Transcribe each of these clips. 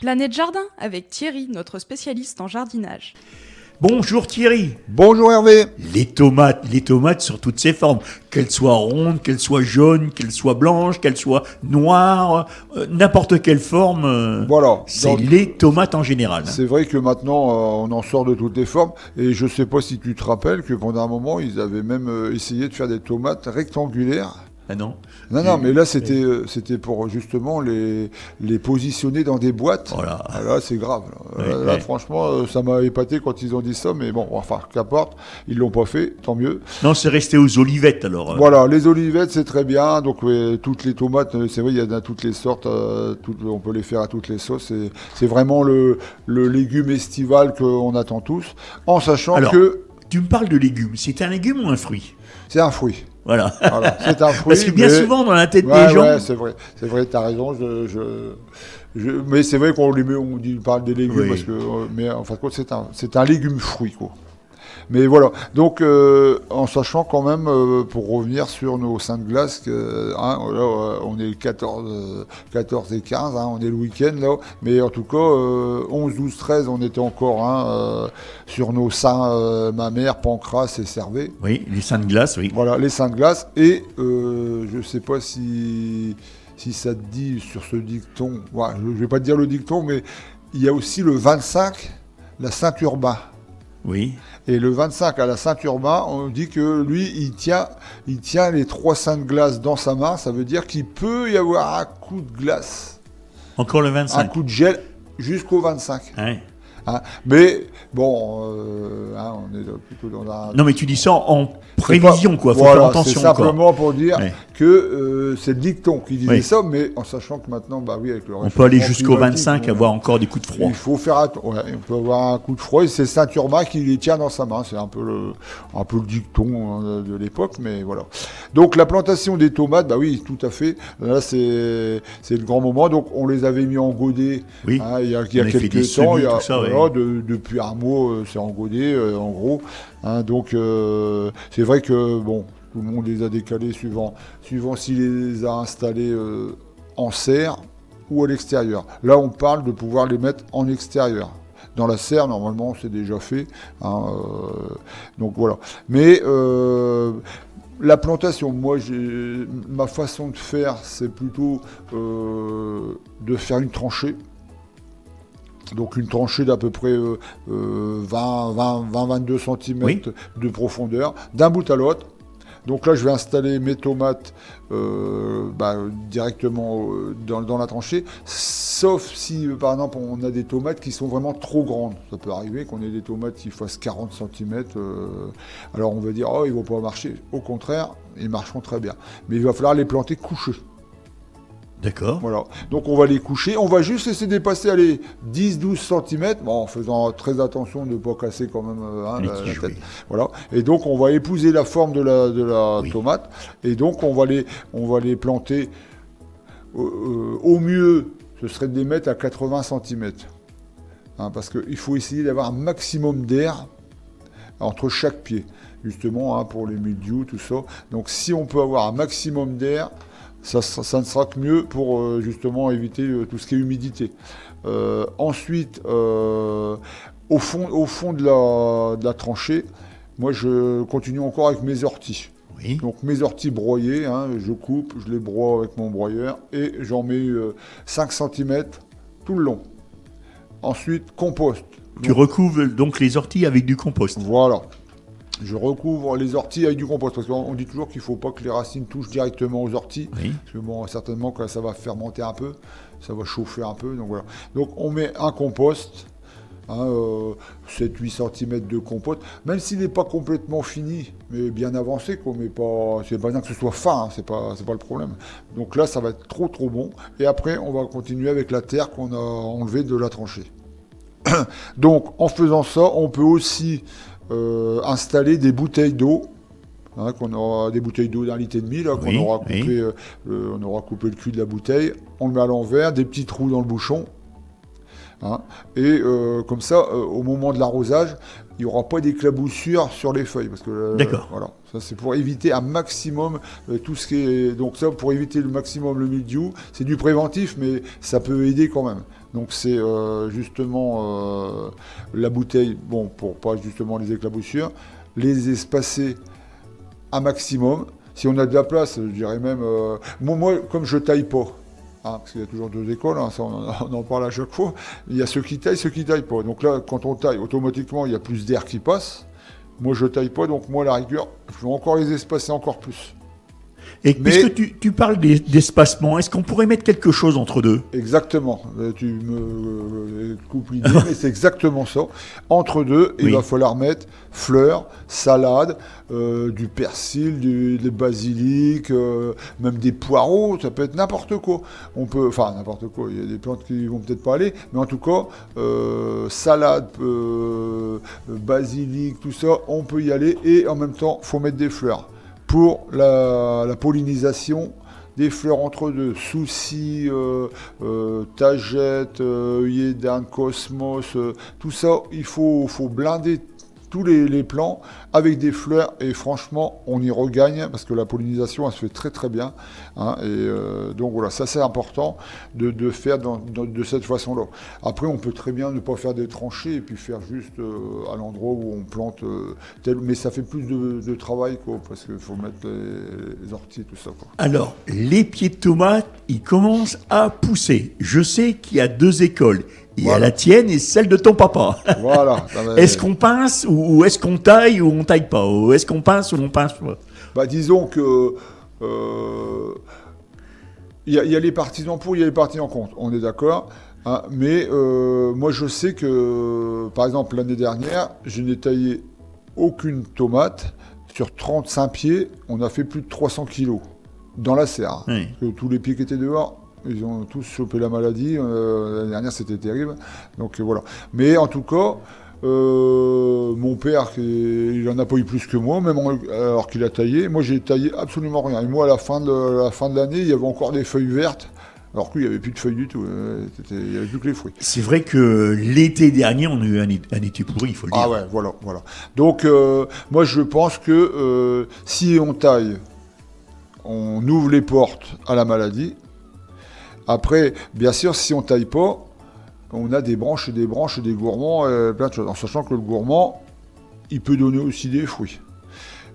Planète Jardin avec Thierry, notre spécialiste en jardinage. Bonjour Thierry. Bonjour Hervé. Les tomates sur toutes ces formes, qu'elles soient rondes, qu'elles soient jaunes, qu'elles soient blanches, qu'elles soient noires, n'importe quelle forme. Voilà. C'est Donc, les tomates en général. c'est vrai que maintenant on en sort de toutes les formes et je sais pas si tu te rappelles que pendant un moment ils avaient même essayé de faire des tomates rectangulaires. Ah non. Non, mais là c'était pour justement les positionner dans des boîtes. Voilà. Ah, là c'est grave. Là, franchement ça m'a épaté quand ils ont dit ça, mais bon, enfin qu'importe, ils l'ont pas fait, tant mieux. Non, c'est resté aux olivettes alors. Voilà, les olivettes c'est très bien, donc toutes les tomates, c'est vrai il y en a toutes les sortes, on peut les faire à toutes les sauces, c'est vraiment le légume estival qu'on attend tous, en sachant Alors, que tu me parles de légumes, c'est un légume ou un fruit? c'est un fruit. Voilà. Voilà, c'est un fruit. Parce que bien mais- souvent dans la tête Ouais, des gens. ouais, c'est vrai, t'as raison. Mais c'est vrai qu'on parle des légumes Oui. parce que, mais en fin de compte, c'est un légume fruit, quoi. Mais voilà. Donc, en sachant quand même, pour revenir sur nos seins de glace, on est le 14 et 15, on est le week-end là. Mais en tout cas, 11, 12, 13, on était encore sur nos seins mammaires, pancras et cervée. Oui, les seins de glace, oui. Voilà, les seins de glace. Et je sais pas si ça te dit sur ce dicton, ouais, je vais pas te dire le dicton, mais il y a aussi le 25, la Saint-Urbain. Oui. Et le 25 à la Saint-Urbain, on dit que lui, il tient les 3 seins de glace dans sa main. Ça veut dire qu'il peut y avoir un coup de glace, Encore le un 25. coup de gel jusqu'au 25. Ouais. Mais bon, on est plutôt dans un... Non, mais tu dis ça en prévision, quoi. Faut voilà, faire attention. c'est simplement pour dire Ouais. que c'est le dicton qui disait Oui. ça, mais en sachant que maintenant, bah oui, avec le On peut aller réchauffement jusqu'au climatique, 25, avoir encore des coups de froid. il faut faire attention. Ouais, on peut avoir un coup de froid et c'est Saint-Urbain qui les tient dans sa main. C'est un peu le dicton de l'époque, mais voilà. Donc la plantation des tomates, bah oui, tout à fait. Là, c'est le grand moment. Donc on les avait mis en godet Oui. il y a On a fait des quelques temps. semis, tout ça, voilà, ouais. depuis un mois, c'est en godet, en gros. Donc c'est vrai que bon, tout le monde les a décalés suivant s'il les a installés en serre ou à l'extérieur. Là, on parle de pouvoir les mettre en extérieur. Dans la serre, normalement, c'est déjà fait. Donc voilà. Mais la plantation, moi, ma façon de faire, c'est plutôt de faire une tranchée. Donc une tranchée d'à peu près 20-22 cm Oui. de profondeur, d'un bout à l'autre. Donc là, je vais installer mes tomates directement dans la tranchée, sauf si, par exemple, on a des tomates qui sont vraiment trop grandes. Ça peut arriver qu'on ait des tomates qui fassent 40 cm. Alors on va dire, oh, ils ne vont pas marcher. Au contraire, ils marcheront très bien. Mais il va falloir les planter couchés. D'accord. Voilà. Donc on va les coucher. On va juste laisser dépasser 10-12 cm, en faisant très attention de ne pas casser quand même Les la tiges, tête. oui. Voilà. Et donc on va épouser la forme de la Oui. tomate. Et donc on va les planter au mieux, ce serait de les mettre à 80 cm. Parce qu'il faut essayer d'avoir un maximum d'air entre chaque pied, justement, pour les mildious, tout ça. Donc si on peut avoir un maximum d'air, ça ne sera que mieux pour justement éviter tout ce qui est humidité. Ensuite, au fond de la tranchée, moi je continue encore avec mes orties. Oui. Donc mes orties broyées, je coupe, je les broie avec mon broyeur et j'en mets 5 cm tout le long. Ensuite, compost. Tu recouvres donc les orties avec du compost. Voilà. Je recouvre les orties avec du compost, parce qu'on dit toujours qu'il ne faut pas que les racines touchent directement aux orties, Oui. parce que bon, certainement que ça va fermenter un peu, ça va chauffer un peu, donc voilà. Donc on met un compost, 7-8 cm de compost, même s'il n'est pas complètement fini, mais bien avancé, c'est pas bien que ce soit fin, c'est pas le problème. Donc là, ça va être trop bon, et après, on va continuer avec la terre qu'on a enlevée de la tranchée. Donc en faisant ça, on peut aussi installer des bouteilles d'eau, qu'on aura des bouteilles d'eau d'1,5 litre, là, Oui, qu'on aura coupé, oui. on aura coupé le cul de la bouteille, on le met à l'envers, des petits trous dans le bouchon, et comme ça, au moment de l'arrosage, il n'y aura pas d'éclaboussure sur les feuilles. Parce que, D'accord. Voilà, ça c'est pour éviter un maximum tout ce qui est... Donc ça, pour éviter le maximum le mildiou, c'est du préventif, mais ça peut aider quand même. Donc c'est justement la bouteille, bon, pour pas justement les éclaboussures, les espacer un maximum. Si on a de la place, je dirais même... moi, comme je taille pas, parce qu'il y a toujours deux écoles, ça on en parle à chaque fois, il y a ceux qui taillent pas. Donc là, quand on taille, automatiquement, il y a plus d'air qui passe. Moi, je taille pas, donc moi, à la rigueur, je vais encore les espacer encore plus. Et puisque tu parles d'espacement, est-ce qu'on pourrait mettre quelque chose entre deux? Exactement. Tu me coupes l'idée, mais c'est exactement ça. Entre deux, il va falloir mettre fleurs, salade, du persil, des basilic, même des poireaux, ça peut être n'importe quoi. Enfin, n'importe quoi, il y a des plantes qui vont peut-être pas aller, mais en tout cas, salade, basilic, tout ça, on peut y aller, et en même temps, il faut mettre des fleurs. Pour la pollinisation des fleurs entre deux, soucis, tagette, œillet d'Inde, cosmos, tout ça, il faut blinder tous les plants avec des fleurs, et franchement, on y regagne parce que la pollinisation, elle se fait très très bien. Donc voilà, ça c'est important de faire de cette façon-là. Après, on peut très bien ne pas faire des tranchées et puis faire juste à l'endroit où on plante mais ça fait plus de travail, quoi, parce qu'il faut mettre les orties, tout ça, quoi. Alors, les pieds de tomates, ils commencent à pousser. Je sais qu'il y a deux écoles. Il y a la tienne et celle de ton papa. Voilà. Est-ce qu'on pince ou est-ce qu'on taille ou on taille pas? Ou est-ce qu'on pince ou on pince pas? Disons que il y a les partisans pour, il y a les partisans contre. On est d'accord. Mais moi, je sais que, par exemple, l'année dernière, je n'ai taillé aucune tomate. Sur 35 pieds, on a fait plus de 300 kilos dans la serre. Oui. Parce que tous les pieds qui étaient dehors, ils ont tous chopé la maladie. L'année dernière, c'était terrible. Donc voilà. Mais en tout cas, mon père, il en a pas eu plus que moi, même alors qu'il a taillé. Moi, j'ai taillé absolument rien. Et moi, à la fin de l'année, il y avait encore des feuilles vertes. Alors qu'il n'y avait plus de feuilles du tout. Il n'y avait plus que les fruits. C'est vrai que l'été dernier, on a eu un été pourri, il faut le dire. Ah ouais, voilà. Donc, moi, je pense que si on taille, on ouvre les portes à la maladie. Après, bien sûr, si on ne taille pas, on a des branches et des gourmands, plein de choses. En sachant que le gourmand, il peut donner aussi des fruits.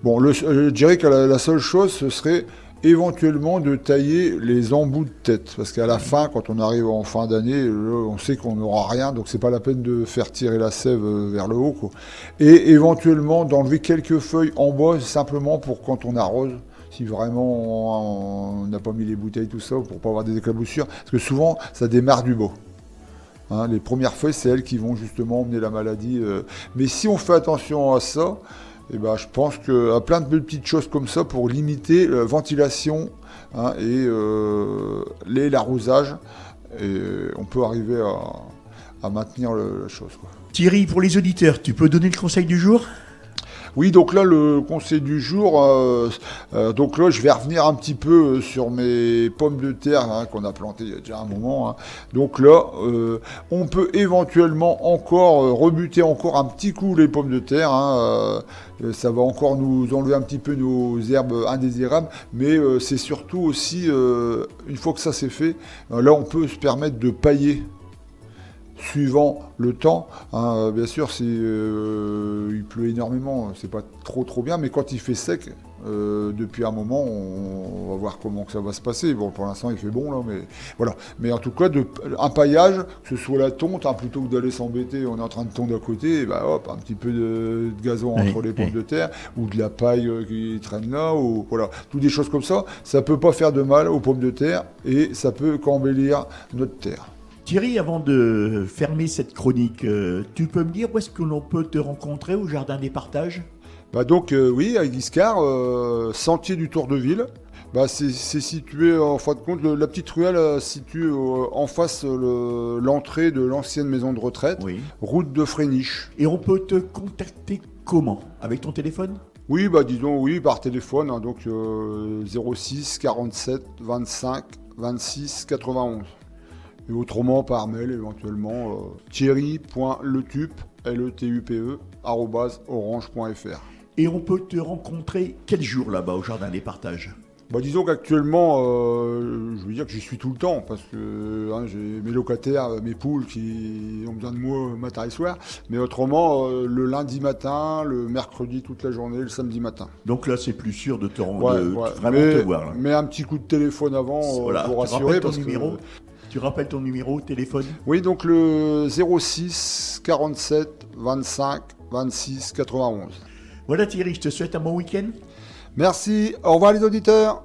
Bon, je dirais que la seule chose, ce serait éventuellement de tailler les embouts de tête. Parce qu'à la fin, quand on arrive en fin d'année, on sait qu'on n'aura rien, donc c'est pas la peine de faire tirer la sève vers le haut, quoi. Et éventuellement d'enlever quelques feuilles en bas, simplement pour quand on arrose. Si vraiment on n'a pas mis les bouteilles, tout ça, pour pas avoir des éclaboussures. Parce que souvent, ça démarre du bas. Les premières feuilles, c'est elles qui vont justement emmener la maladie. Mais si on fait attention à ça, je pense qu'à plein de petites choses comme ça pour limiter la ventilation et l'arrosage, on peut arriver à maintenir la chose, quoi. Thierry, pour les auditeurs, tu peux donner le conseil du jour ? Oui, donc là, le conseil du jour, donc là, je vais revenir un petit peu sur mes pommes de terre qu'on a plantées il y a déjà un moment. Donc là, on peut éventuellement encore rebuter encore un petit coup les pommes de terre. Ça va encore nous enlever un petit peu nos herbes indésirables, mais c'est surtout aussi, une fois que ça c'est fait, là, on peut se permettre de pailler. Suivant le temps, bien sûr, si il pleut énormément, c'est pas trop bien, mais quand il fait sec, depuis un moment, on va voir comment que ça va se passer. Bon, pour l'instant, il fait bon, là, mais voilà. Mais en tout cas, un paillage, que ce soit la tonte, plutôt que d'aller s'embêter, on est en train de tondre à côté, et hop, un petit peu de gazon entre les pommes de terre, ou de la paille qui traîne là, ou voilà, toutes des choses comme ça, ça peut pas faire de mal aux pommes de terre, et ça peut qu'embellir notre terre. Thierry, avant de fermer cette chronique, tu peux me dire où est-ce que l'on peut te rencontrer au Jardin des Partages ? Oui, à Guiscard, sentier du Tour de Ville. C'est situé, en fin de compte, la petite ruelle située en face l'entrée de l'ancienne maison de retraite, oui. Route de Fréniche. Et on peut te contacter comment ? Avec ton téléphone ? Oui, disons, oui, par téléphone, 06 47 25 26 91. Et autrement, par mail, éventuellement, thierry.letupe, LETUPE, thierry.orange.fr. Et on peut te rencontrer quel jour là-bas au Jardin des Partages? Disons qu'actuellement, je veux dire que j'y suis tout le temps parce que j'ai mes locataires, mes poules qui ont besoin de moi matin et soir. Mais autrement, le lundi matin, le mercredi toute la journée, le samedi matin. Donc là, c'est plus sûr de te rendre, Ouais. vraiment te voir. Là. Mais un petit coup de téléphone avant Voilà. pour Tu rassurer. rappelles ton Parce numéro que... Tu rappelles ton numéro, téléphone? Oui, donc le 06 47 25 26 91. Voilà Thierry, je te souhaite un bon week-end. Merci, au revoir les auditeurs.